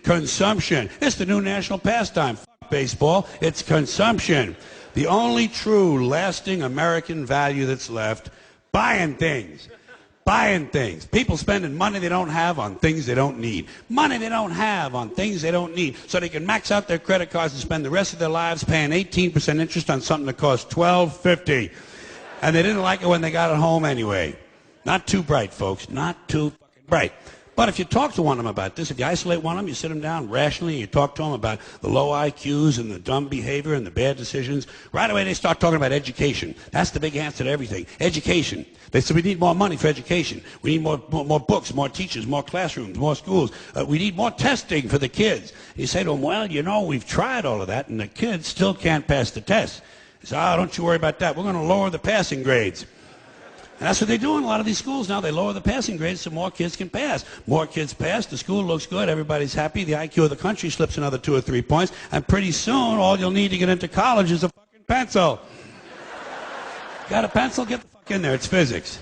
Consumption. It's the new national pastime. Fuck baseball. It's consumption. The only true, lasting American value that's left, buying things. Buying things. People spending money they don't have on things they don't need. Money they don't have on things they don't need. So they can max out their credit cards and spend the rest of their lives paying 18% interest on something that costs $12.50. And they didn't like it when they got it home anyway. Not too bright, folks. Not too fucking bright. But if you talk to one of them about this, if you isolate one of them, you sit them down rationally, and you talk to them about the low IQs and the dumb behavior and the bad decisions, right away they start talking about education. That's the big answer to everything. Education. They say we need more money for education. We need more books, more teachers, more classrooms, more schools. We need more testing for the kids. You say to them, well, you know, we've tried all of that, and the kids still can't pass the test. They say, oh, don't you worry about that. We're going to lower the passing grades. And that's what they do in a lot of these schools now. They lower the passing grades so more kids can pass. More kids pass, the school looks good, everybody's happy, the IQ of the country slips another 2 or 3 points, and pretty soon all you'll need to get into college is a fucking pencil. Got a pencil? Get the fuck in there. It's physics.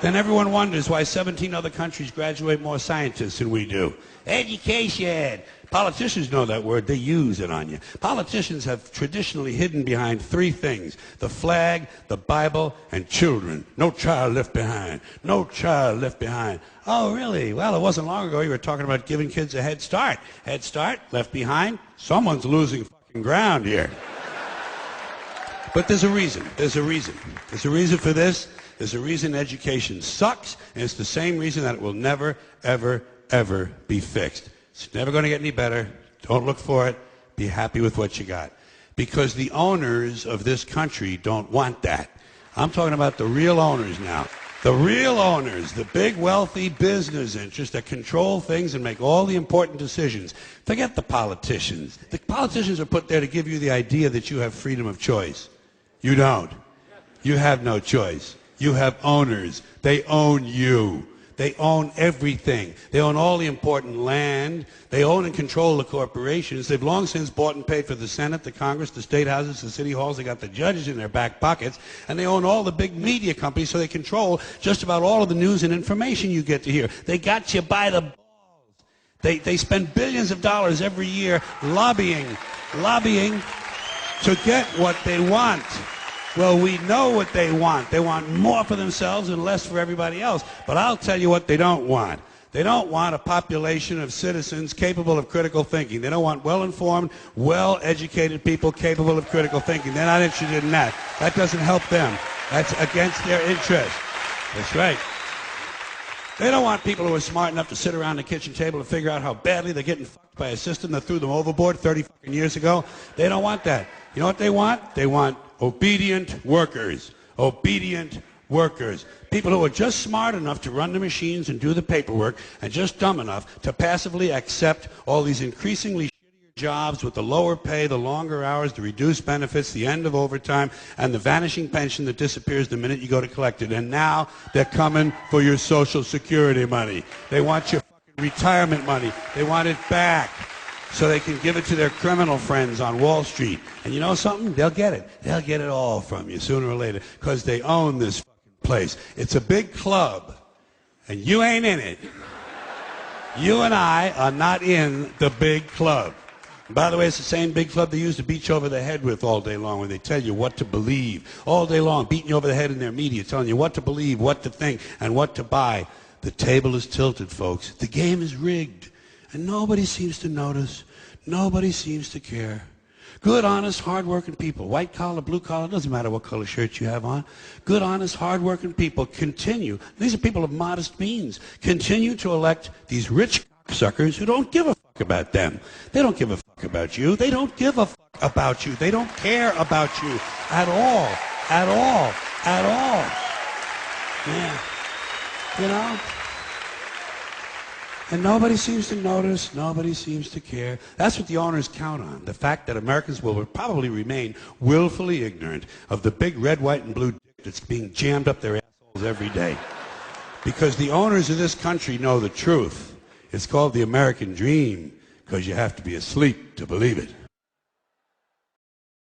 Then everyone wonders why 17 other countries graduate more scientists than we do. Education. Politicians know that word. They use it on you. Politicians have traditionally hidden behind 3 things: the flag, the Bible, and children. No child left behind. No child left behind. Oh, really? Well, it wasn't long ago you were talking about giving kids a head start. Head start, left behind. Someone's losing fucking ground here. But there's a reason. There's a reason. There's a reason for this. There's a reason education sucks, and it's the same reason that it will never, ever, ever be fixed. It's never going to get any better. Don't look for it. Be happy with what you got. Because the owners of this country don't want that. I'm talking about the real owners now. The real owners, the big wealthy business interests that control things and make all the important decisions. Forget the politicians. The politicians are put there to give you the idea that you have freedom of choice. You don't. You have no choice. You have owners. They own you. They own everything. They own all the important land. They own and control the corporations. They've long since bought and paid for the Senate, the Congress, the state houses, the city halls. They got the judges in their back pockets. And they own all the big media companies, so they control just about all of the news and information you get to hear. They got you by the balls. They spend billions of dollars every year lobbying to get what they want. Well, we know what they want. They want more for themselves and less for everybody else. But I'll tell you what they don't want. They don't want a population of citizens capable of critical thinking. They don't want well-informed, well-educated people capable of critical thinking. They're not interested in that. That doesn't help them. That's against their interest. That's right. They don't want people who are smart enough to sit around the kitchen table and figure out how badly they're getting fucked by a system that threw them overboard 30 fucking years ago. They don't want that. You know what they want? They want obedient workers. Obedient workers. People who are just smart enough to run the machines and do the paperwork, and just dumb enough to passively accept all these increasingly shittier jobs with the lower pay, the longer hours, the reduced benefits, the end of overtime, and the vanishing pension that disappears the minute you go to collect it. And now they're coming for your Social Security money. They want your fucking retirement money. They want it back, so they can give it to their criminal friends on Wall Street. And you know something? They'll get it. They'll get it all from you sooner or later, because they own this fucking place. It's a big club, and you ain't in it. You and I are not in the big club. And by the way, it's the same big club they use to beat you over the head with all day long when they tell you what to believe. All day long, beating you over the head in their media, telling you what to believe, what to think, and what to buy. The table is tilted, folks. The game is rigged. And nobody seems to notice. Nobody seems to care. Good, honest, hard-working people, white collar, blue collar, doesn't matter what color shirt you have on. Good, honest, hard-working people continue. These are people of modest means. Continue to elect these rich suckers who don't give a fuck about them. They don't give a fuck about you. They don't give a fuck about you. They don't care about you at all. At all. At all. Yeah. You know? And nobody seems to notice, nobody seems to care. That's what the owners count on, the fact that Americans will probably remain willfully ignorant of the big red, white, and blue dick that's being jammed up their assholes every day. Because the owners of this country know the truth. It's called the American dream, because you have to be asleep to believe it.